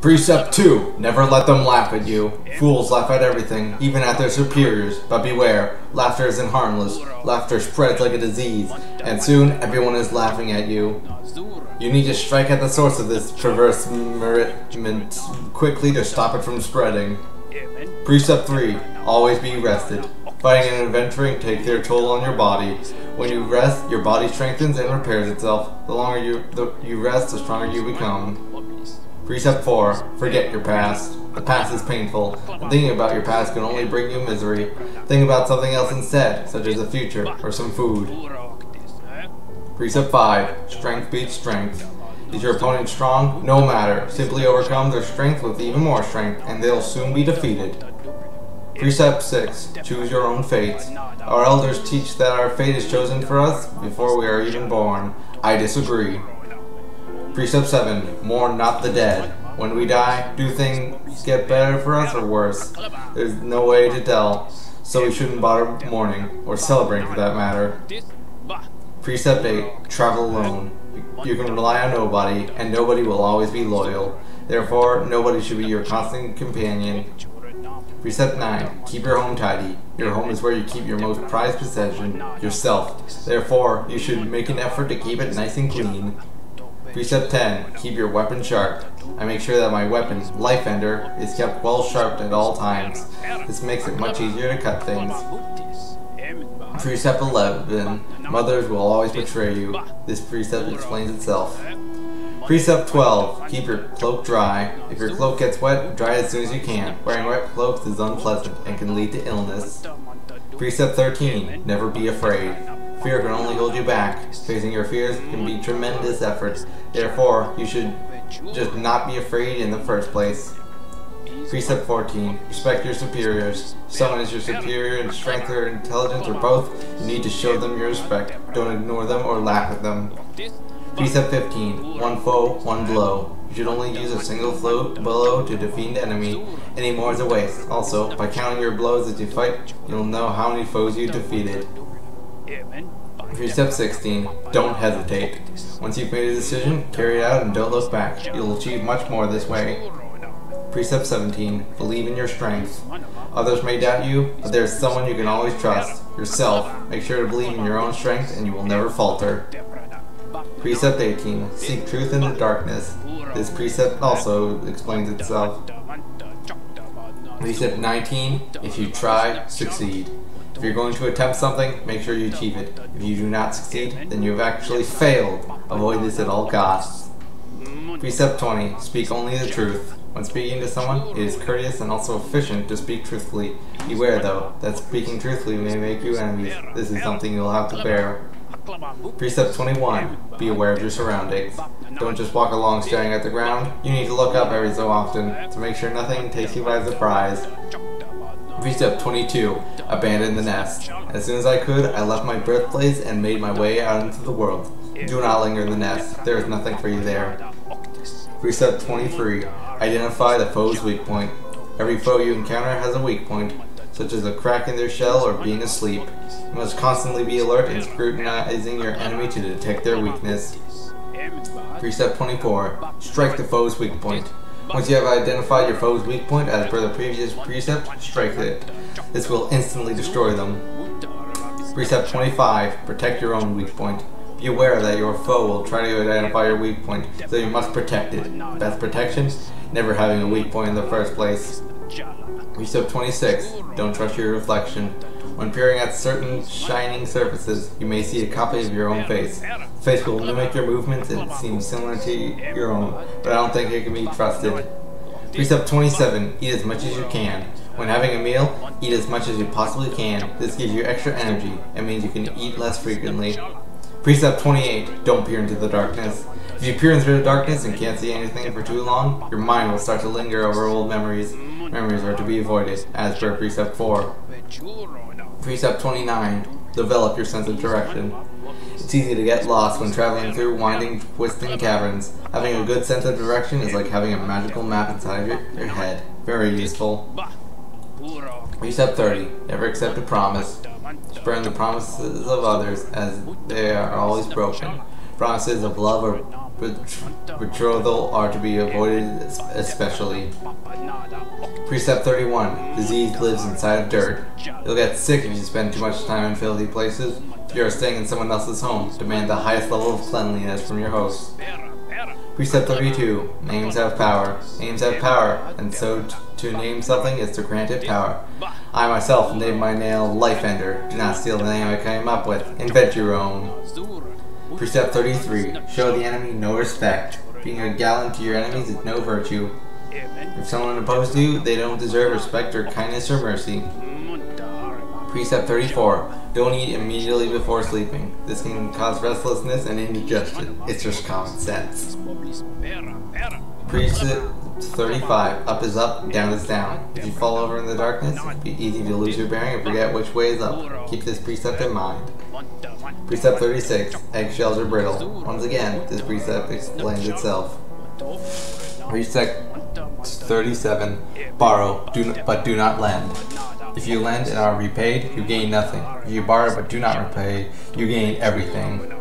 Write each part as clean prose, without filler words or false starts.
Precept 2. Never let them laugh at you. Fools laugh at everything, even at their superiors. But beware, laughter isn't harmless. Laughter spreads like a disease, and soon everyone is laughing at you. You need to strike at the source of this perverse merriment quickly to stop it from spreading. Precept 3. Always be rested. Fighting and adventuring take their toll on your body. When you rest, your body strengthens and repairs itself. The longer you rest, the stronger you become. Precept 4. Forget your past. The past is painful, and thinking about your past can only bring you misery. Think about something else instead, such as the future or some food. Precept 5. Strength beats strength. Is your opponent strong? No matter. Simply overcome their strength with even more strength, and they'll soon be defeated. Precept 6. Choose your own fate. Our elders teach that our fate is chosen for us before we are even born. I disagree. Precept 7. Mourn not the dead. When we die, do things get better for us or worse? There's no way to tell, so we shouldn't bother mourning, or celebrating for that matter. Precept 8. Travel alone. You can rely on nobody, and nobody will always be loyal. Therefore, nobody should be your constant companion. Precept 9. Keep your home tidy. Your home is where you keep your most prized possession, yourself. Therefore, you should make an effort to keep it nice and clean. Precept 10. Keep your weapon sharp. I make sure that my weapon, Life Ender, is kept well sharpened at all times. This makes it much easier to cut things. Precept 11. Mothers will always betray you. This precept explains itself. Precept 12. Keep your cloak dry. If your cloak gets wet, dry it as soon as you can. Wearing wet clothes is unpleasant and can lead to illness. Precept 13. Never be afraid. Fear can only hold you back. Facing your fears can be tremendous effort. Therefore, you should just not be afraid in the first place. Precept 14. Respect your superiors. If someone is your superior in strength or intelligence or both, you need to show them your respect. Don't ignore them or laugh at them. Precept 15. One foe, one blow. You should only use a single blow to defeat an enemy. Any more is a waste. Also, by counting your blows as you fight, you'll know how many foes you defeated. Precept 16. Don't hesitate. Once you've made a decision, carry it out and don't look back. You'll achieve much more this way. Precept 17. Believe in your strength. Others may doubt you, but there's someone you can always trust. Yourself. Make sure to believe in your own strength and you will never falter. Precept 18. Seek truth in the darkness. This precept also explains itself. Precept 19. If you try, succeed. If you're going to attempt something, make sure you achieve it. If you do not succeed, then you have actually failed. Avoid this at all costs. Precept 20. Speak only the truth. When speaking to someone, it is courteous and also efficient to speak truthfully. Beware, though, that speaking truthfully may make you enemies. This is something you'll have to bear. Precept 21. Be aware of your surroundings. Don't just walk along staring at the ground. You need to look up every so often to make sure nothing takes you by surprise. Precept 22. Abandon the nest. As soon as I could, I left my birthplace and made my way out into the world. Do not linger in the nest. There is nothing for you there. Precept 23. Identify the foe's weak point. Every foe you encounter has a weak point, such as a crack in their shell or being asleep. You must constantly be alert and scrutinizing your enemy to detect their weakness. Precept 24. Strike the foe's weak point. Once you have identified your foe's weak point, as per the previous precept, strike it. This will instantly destroy them. Precept 25. Protect your own weak point. Be aware that your foe will try to identify your weak point, so you must protect it. Best protection? Never having a weak point in the first place. Precept 26. Don't trust your reflection. When peering at certain shining surfaces, you may see a copy of your own face. The face will mimic your movements and seem similar to your own, but I don't think it can be trusted. Precept 27. Eat as much as you can. When having a meal, eat as much as you possibly can. This gives you extra energy. It means you can eat less frequently. Precept 28. Don't peer into the darkness. If you peer into the darkness and can't see anything for too long, your mind will start to linger over old memories. Memories are to be avoided, as per Precept 4. Precept 29. Develop your sense of direction. It's easy to get lost when traveling through winding, twisting caverns. Having a good sense of direction is like having a magical map inside your head. Very useful. Precept 30. Never accept a promise. Spurn the promises of others, as they are always broken. Promises of love or betrothal are to be avoided especially. Precept 31. Disease lives inside of dirt. You'll get sick if you spend too much time in filthy places. If you are staying in someone else's home, demand the highest level of cleanliness from your host. Precept 32. Names have power. Names have power, and so to name something is to grant it power. I myself named my nail Lifeender. Do not steal the name I came up with. Invent your own. Precept 33. Show the enemy no respect. Being a gallant to your enemies is no virtue. If someone opposes you, they don't deserve respect or kindness or mercy. Precept 34. Don't eat immediately before sleeping. This can cause restlessness and indigestion. It's just common sense. Precept 35. Up is up, down is down. If you fall over in the darkness, it'd be easy to lose your bearing and forget which way is up. Keep this precept in mind. Precept 36. Eggshells are brittle. Once again, this precept explains itself. Precept 37. Borrow, but do not lend. If you lend and are repaid, you gain nothing. If you borrow but do not repay, you gain everything.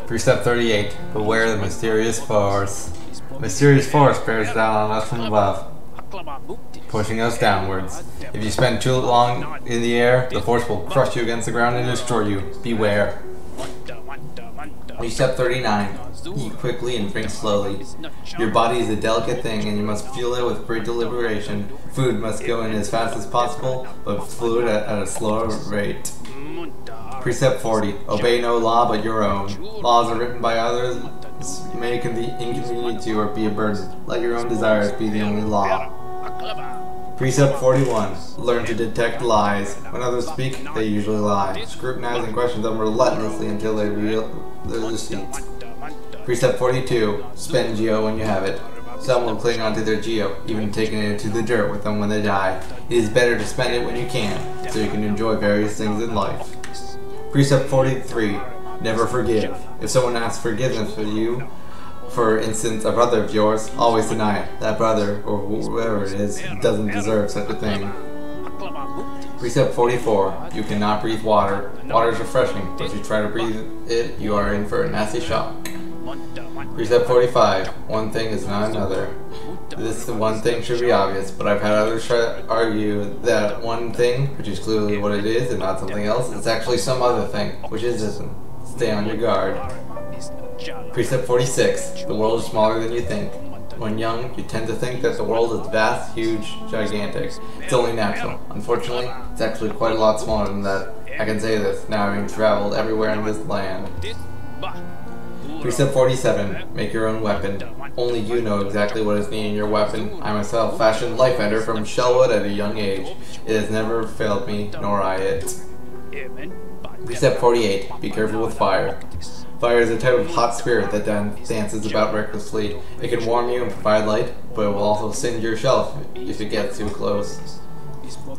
Precept 38. Beware the mysterious force. Mysterious force bears down on us from above, pushing us downwards. If you spend too long in the air, the force will crush you against the ground and destroy you. Beware. Precept 39. Eat quickly and drink slowly. Your body is a delicate thing and you must fuel it with great deliberation. Food must go in as fast as possible, but fluid at a slower rate. Precept 40. Obey no law but your own. Laws are written by others may inconvenience you or be a burden. Let your own desires be the only law. Precept 41. Learn to detect lies. When others speak, they usually lie. Scrutinize and question them relentlessly until they reveal their deceit. Precept 42. Spend geo when you have it. Some will cling onto their geo, even taking it into the dirt with them when they die. It is better to spend it when you can, so you can enjoy various things in life. Precept 43. Never forgive. If someone asks forgiveness for you, for instance, a brother of yours, always deny it. That brother, or whoever it is, doesn't deserve such a thing. Precept 44. You cannot breathe water. Water is refreshing, but if you try to breathe it, you are in for a nasty shock. Precept 45. One thing is not another. This one thing should be obvious, but I've had others try to argue that one thing, which is clearly what it is and not something else, is actually some other thing, which it isn't. Stay on your guard. Precept 46. The world is smaller than you think. When young, you tend to think that the world is vast, huge, gigantic. It's only natural. Unfortunately, it's actually quite a lot smaller than that. I can say this, now having traveled everywhere in this land. Precept 47. Make your own weapon. Only you know exactly what is needed in your weapon. I myself fashioned Lifeender from shellwood at a young age. It has never failed me, nor I it. Precept 48. Be careful with fire. Fire is a type of hot spirit that dances about recklessly. It can warm you and provide light, but it will also singe your shelf if it gets too close.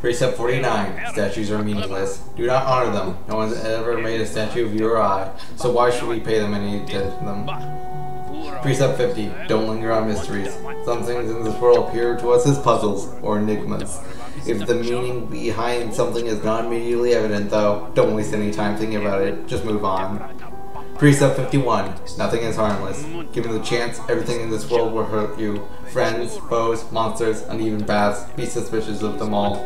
Precept 49. Statues are meaningless. Do not honor them. No one's ever made a statue of you or I, so why should we pay them any attention to them? Precept 50. Don't linger on mysteries. Some things in this world appear to us as puzzles or enigmas. If the meaning behind something is not immediately evident, though, don't waste any time thinking about it. Just move on. Precept 51. Nothing is harmless. Given the chance, everything in this world will hurt you. Friends, foes, monsters, uneven paths. Be suspicious of them all.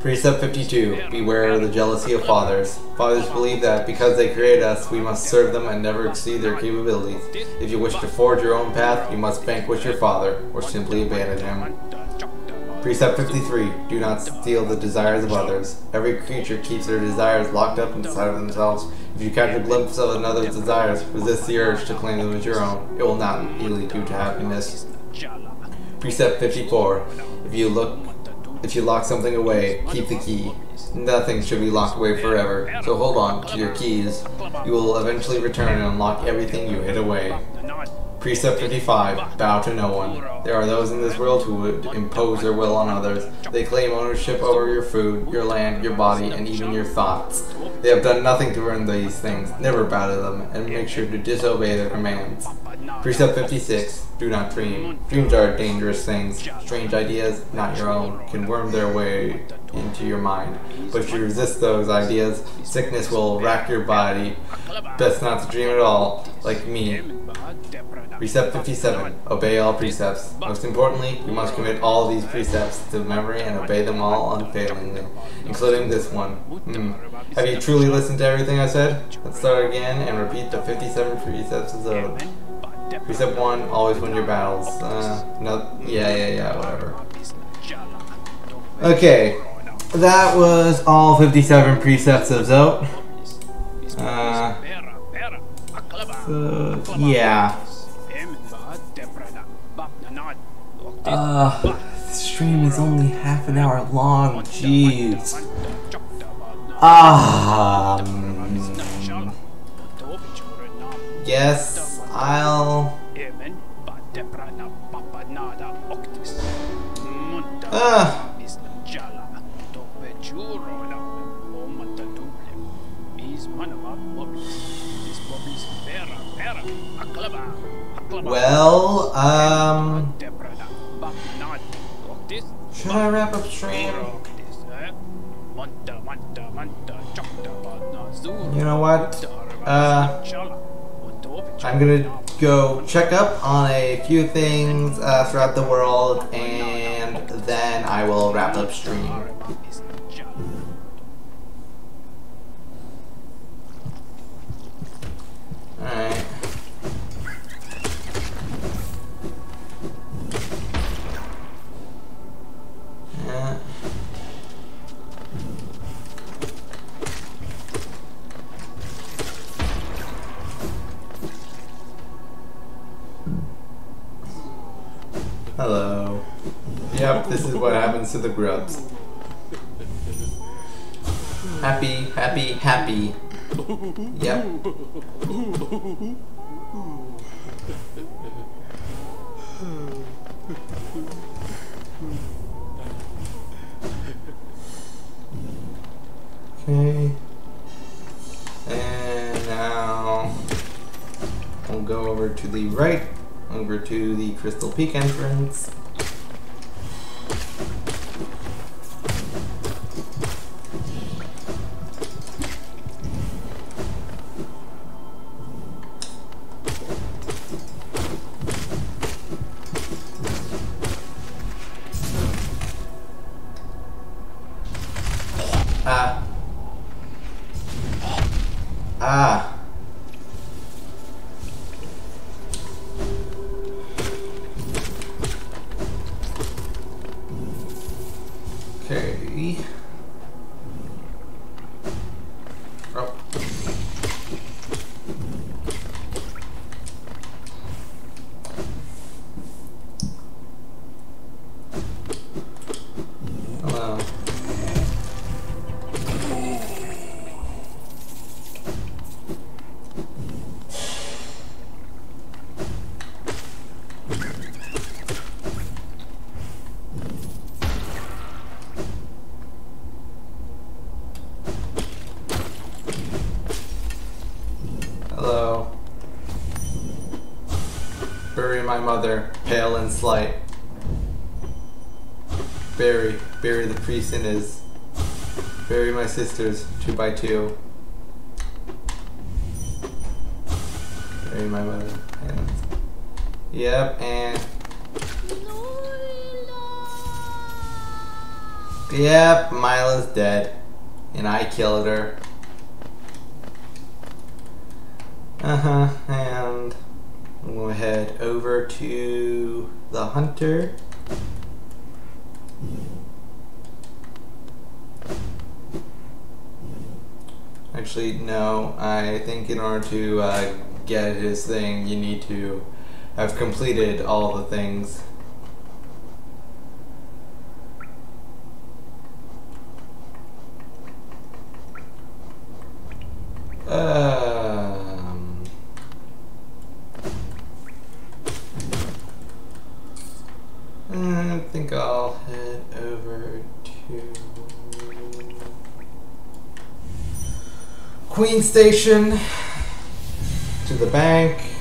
Precept 52. Beware of the jealousy of fathers. Fathers believe that because they created us, we must serve them and never exceed their capabilities. If you wish to forge your own path, you must vanquish your father, or simply abandon him. Precept 53. Do not steal the desires of others. Every creature keeps their desires locked up inside of themselves. If you catch a glimpse of another's desires, resist the urge to claim them as your own. It will not lead you to happiness. Precept 54. If you lock something away, keep the key. Nothing should be locked away forever, so hold on to your keys. You will eventually return and unlock everything you hid away. Precept 55. Bow to no one. There are those in this world who would impose their will on others. They claim ownership over your food, your land, your body, and even your thoughts. They have done nothing to earn these things. Never bow to them, and make sure to disobey their commands. Precept 56. Do not dream. Dreams are dangerous things. Strange ideas, not your own, can worm their way into your mind. But if you resist those ideas, sickness will rack your body. Best not to dream at all, like me. Precept 57. Obey all precepts. Most importantly, you must commit all these precepts to memory and obey them all unfailingly, including this one. Have you truly listened to everything I said? Let's start again and repeat the 57 precepts of Zote. Precept 1. Always win your battles. No, yeah, whatever. Okay. That was all 57 precepts of Zote. So, yeah. The stream is only half an hour long. Jeez. Yes, I'll. Well, should I wrap up stream? You know what? I'm gonna go check up on a few things throughout the world, and then I will wrap up stream. Alright. Yeah. Hello. Yep, this is what happens to the grubs. Happy, happy, happy. Yep. Okay. And now we'll go over to the right, over to the Crystal Peak entrance. Okay. Oh. Hello. Hello. Bury my mother, pale and slight. Bury the priest in his. Bury my sisters, 2 by 2. Bury my mother. And yep, and yep, Mila's dead, and I killed her. And I'm going to head over to the hunter. Actually, no, I think in order to get his thing, you need to have completed all the things. I think I'll head over to Queen Station to the bank.